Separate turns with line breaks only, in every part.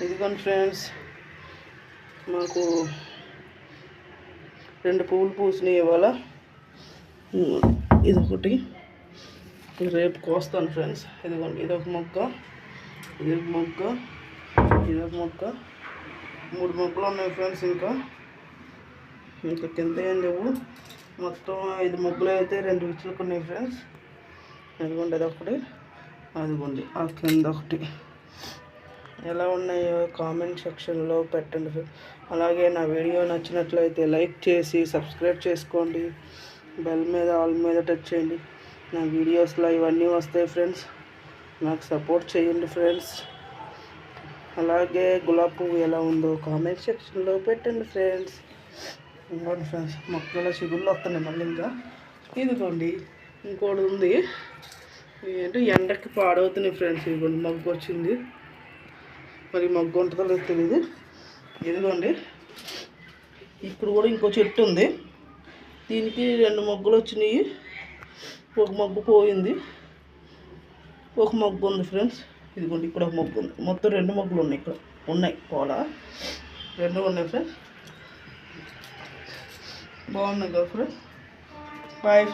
ఇదిగోండి ఫ్రెండ్స్, మాకు 2 పువ్వులు పూసినాయి ఇవాళ. ఇదొకటి రేపు కోస్తాను ఫ్రెండ్స్. ఇదిగోండి, ఇదొక మొక్క, ఇదొక మొక్క, ఇదొక మొక్క, 3 మొక్కలు ఉన్నాయి ఫ్రెండ్స్. ఇంకా కింద ఏం లేవు. మొత్తం 5 మొక్కలు అయితే 2 విచ్చులకు ఉన్నాయి ఫ్రెండ్స్. అదిగోండి అదొకటి, అదిగోండి ఆ కింద ఒకటి. ఎలా ఉన్నాయో కామెంట్ సెక్షన్లో పెట్టండి ఫ్రెండ్స్. అలాగే నా వీడియో నచ్చినట్లయితే లైక్ చేసి సబ్స్క్రైబ్ చేసుకోండి. బెల్ మీద ఆల్ మీద టచ్ చేయండి. నా వీడియోస్లో ఇవన్నీ వస్తాయి ఫ్రెండ్స్. నాకు సపోర్ట్ చేయండి ఫ్రెండ్స్. అలాగే గులాబీ పువ్వు ఎలా ఉందో కామెంట్ సెక్షన్లో పెట్టండి ఫ్రెండ్స్. ఇంకోటి ఫ్రెండ్స్, మొక్కల చిగుళ్ళు వస్తున్నాయి మళ్ళీ. ఇంకా ఇదిగోండి ఇంకోటి ఉంది. ఏంటంటే ఎండకి పాడవుతున్నాయి ఫ్రెండ్స్. ఇదిగోండి మొగ్గు వచ్చింది. మరి మొగ్గు ఉంటుందో లేదో తెలియదు. ఇదిగోండి ఇప్పుడు కూడా ఇంకో చెట్టు ఉంది. దీనికి 2 మొగ్గులు వచ్చినాయి. ఒక మొగ్గు పోయింది, ఒక మొగ్గు ఉంది ఫ్రెండ్స్. ఇదిగోండి ఇక్కడ ఒక మొగ్గు ఉంది. మొత్తం 2 మొగ్గులు ఉన్నాయి. ఇక్కడ ఉన్నాయి, పోలా 2 ఉన్నాయి ఫ్రెండ్స్. బాగున్నాయి కదా ఫ్రెండ్స్. Bye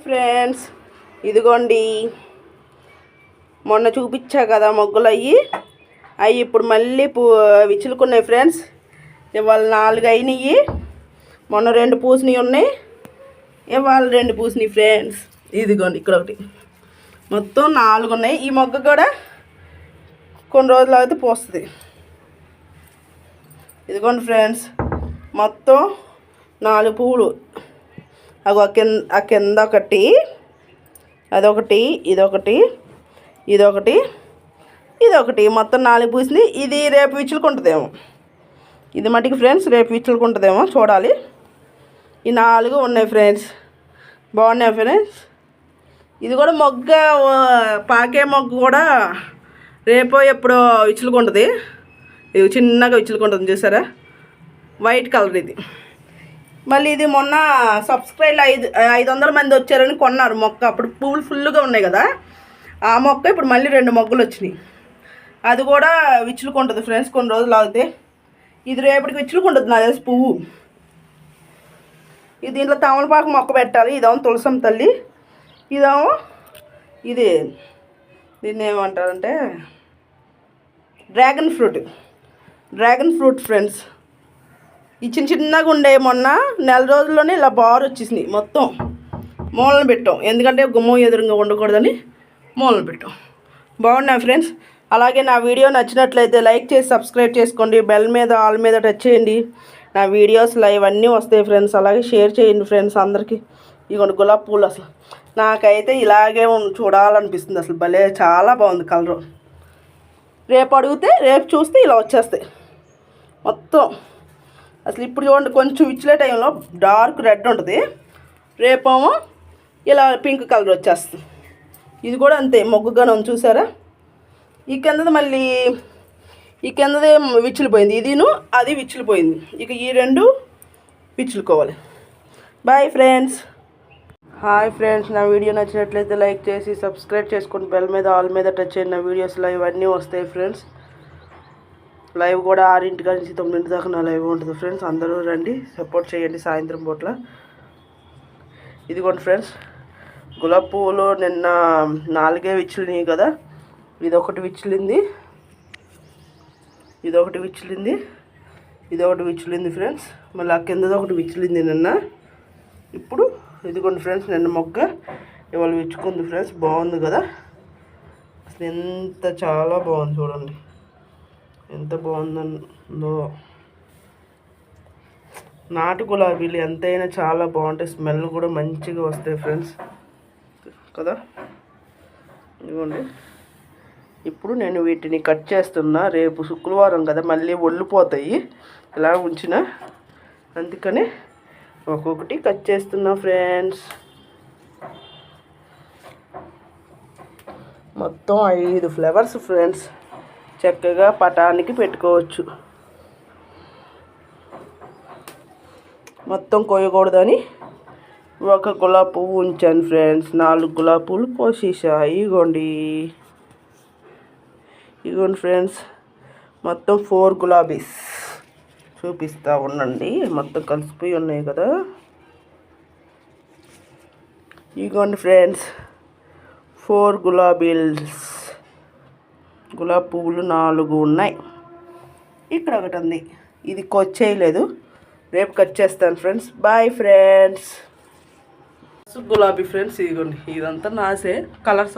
friends. ఇదిగోండి మొన్న చూపించా కదా మొగ్గులు అవి ఇప్పుడు మళ్ళీ విచ్చులుకున్నాయి ఫ్రెండ్స్. ఇవాళ 4 అయినాయి. మొన్న 2 పూసినవి ఉన్నాయి, ఇవాళ 2 పూసినాయి ఫ్రెండ్స్. ఇదిగోండి ఇక్కడ ఒకటి, మొత్తం 4 ఉన్నాయి. ఈ మొగ్గ కూడా కొన్ని రోజులు అయితే పోస్తుంది. ఇదిగోండి ఫ్రెండ్స్, మొత్తం 4 పువ్వులు. ఆ కింద ఒకటి, అదొకటి, ఇదొకటి, ఇదొకటి, ఇదొకటి, మొత్తం 4 పూసినాయి. ఇది రేపు విచ్చులుకుంటుందేమో. ఇది మటుకు ఫ్రెండ్స్ రేపు విచ్చులుకుంటుందేమో, చూడాలి. ఈ 4 ఉన్నాయి ఫ్రెండ్స్. బాగున్నాయి ఫ్రెండ్స్. ఇది కూడా మొగ్గ, పాకే మొగ్గు కూడా రేపో ఎప్పుడో విచ్చులుకుంటుంది. ఇది చిన్నగా విచ్చులుకుంటుంది చూసారా, వైట్ కలర్ ఇది. మళ్ళీ ఇది మొన్న సబ్స్క్రైబ్ 500 మంది వచ్చారని కొన్నారు మొక్క. అప్పుడు పువ్వులు ఫుల్గా ఉన్నాయి కదా, ఆ మొక్క ఇప్పుడు మళ్ళీ 2 మొగ్గలు వచ్చినాయి. అది కూడా విచ్చులుకుంటుంది ఫ్రెండ్స్ కొన్ని రోజులు ఆగితే. ఇది రేపటికి విచ్చులుకుంటుంది నా తెలిసి పువ్వు. ఇది దీంట్లో తమలపాకు మొక్క పెట్టాలి. ఇదేమో తులసమ్మ తల్లి, ఇదేమో దీన్ని ఏమంటారంటే డ్రాగన్ ఫ్రూట్ ఫ్రెండ్స్. ఈ చిన్నగా ఉండే మొన్న నెల రోజుల్లోనే ఇలా బారు వచ్చేసినాయి. మొత్తం మూలన పెట్టాం, ఎందుకంటే గుమ్మం ఎదురుగా ఉండకూడదని మూలన పెట్టాం. బాగున్నాయి ఫ్రెండ్స్. అలాగే నా వీడియో నచ్చినట్లయితే లైక్ చేసి సబ్స్క్రైబ్ చేసుకోండి. బెల్ మీద ఆల్ మీద టచ్ చేయండి. నా వీడియోస్లో ఇవన్నీ వస్తాయి ఫ్రెండ్స్. అలాగే షేర్ చేయండి ఫ్రెండ్స్ అందరికీ. ఇదిగోండి గులాబీ పూలు, అసలు నాకైతే ఇలాగే చూడాలనిపిస్తుంది. అసలు భలే చాలా బాగుంది కలరు. రేపు అడిగితే రేపు చూస్తే ఇలా వచ్చేస్తాయి మొత్తం. అసలు ఇప్పుడు చూడండి, కొంచెం ఇచ్చే టైంలో డార్క్ రెడ్ ఉంటుంది, రేపేమో ఇలా పింక్ కలర్ వచ్చేస్తుంది. ఇది కూడా అంతే, మొగ్గుగానే ఉంది చూసారా. ఈ కిందది మళ్ళీ ఈ కిందదే విచ్చులిపోయింది, ఇదిను అది విచ్చులిపోయింది. ఇక ఈ 2 విచ్చులుకోవాలి. Bye friends. హాయ్ ఫ్రెండ్స్, నా వీడియో నచ్చినట్లయితే లైక్ చేసి సబ్స్క్రైబ్ చేసుకోండి. బెల్ మీద ఆల్ మీద టచ్ చేయండి. నా వీడియోస్లో ఇవన్నీ వస్తాయి ఫ్రెండ్స్. లైవ్ కూడా 6 నుంచి 9 దాకా నా లైవ్ ఉంటుంది ఫ్రెండ్స్. అందరూ రండి, సపోర్ట్ చేయండి సాయంత్రం పూట్ల. ఇదిగోండి ఫ్రెండ్స్, గులాబీ పువ్వులు నిన్న 4 విచ్చులినాయి కదా. ఇదొకటి విచ్చులింది, ఇదొకటి విచ్చులింది, ఇదొకటి విచ్చులింది ఫ్రెండ్స్. మళ్ళీ ఆ కిందది ఒకటి విచ్చులింది నిన్న. ఇప్పుడు ఇదిగోండి ఫ్రెండ్స్, నిన్న మొగ్గ ఇవాళ విచ్చుకుంది ఫ్రెండ్స్. బాగుంది కదా, అసలు ఎంత చాలా బాగుంది చూడండి, ఎంత బాగుందో. నాటు గులాబీలు ఎంతైనా చాలా బాగుంటాయి, స్మెల్ కూడా మంచిగా వస్తాయి ఫ్రెండ్స్ కదా. ఇదిగోండి, ఇప్పుడు నేను వీటిని కట్ చేస్తున్నా. రేపు శుక్రవారం కదా, మళ్ళీ ఒళ్ళిపోతాయి ఇలా ఉంచిన, అందుకని ఒక్కొక్కటి కట్ చేస్తున్నా ఫ్రెండ్స్. మొత్తం 5 ఫ్లవర్స్ ఫ్రెండ్స్. చక్కగా పటానికి పెట్టుకోవచ్చు. మొత్తం కోయకూడదని ఒక గులాబీ పువ్వు ఉంచాను ఫ్రెండ్స్. 4 గులాబీ పువ్వులు కోసేసా. ఇగోండి, ఇదిగోండి ఫ్రెండ్స్, మొత్తం 4 గులాబీస్ చూపిస్తూ ఉండండి. మొత్తం కలిసిపోయి ఉన్నాయి కదా. ఇదిగోండి ఫ్రెండ్స్, 4 గులాబీ పువ్వులు 4 ఉన్నాయి. ఇక్కడ ఒకటి ఉంది, ఇది కట్ చేయలేదు, రేపు కట్ చేస్తాను ఫ్రెండ్స్. Bye friends. గులాబీ ఫ్రెండ్స్, ఇదిగోండి ఇదంతా నాసే. కలర్స్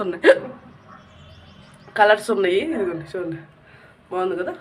ఉన్నాయి ఇదిగోండి చూడండి, బాగుంది కదా.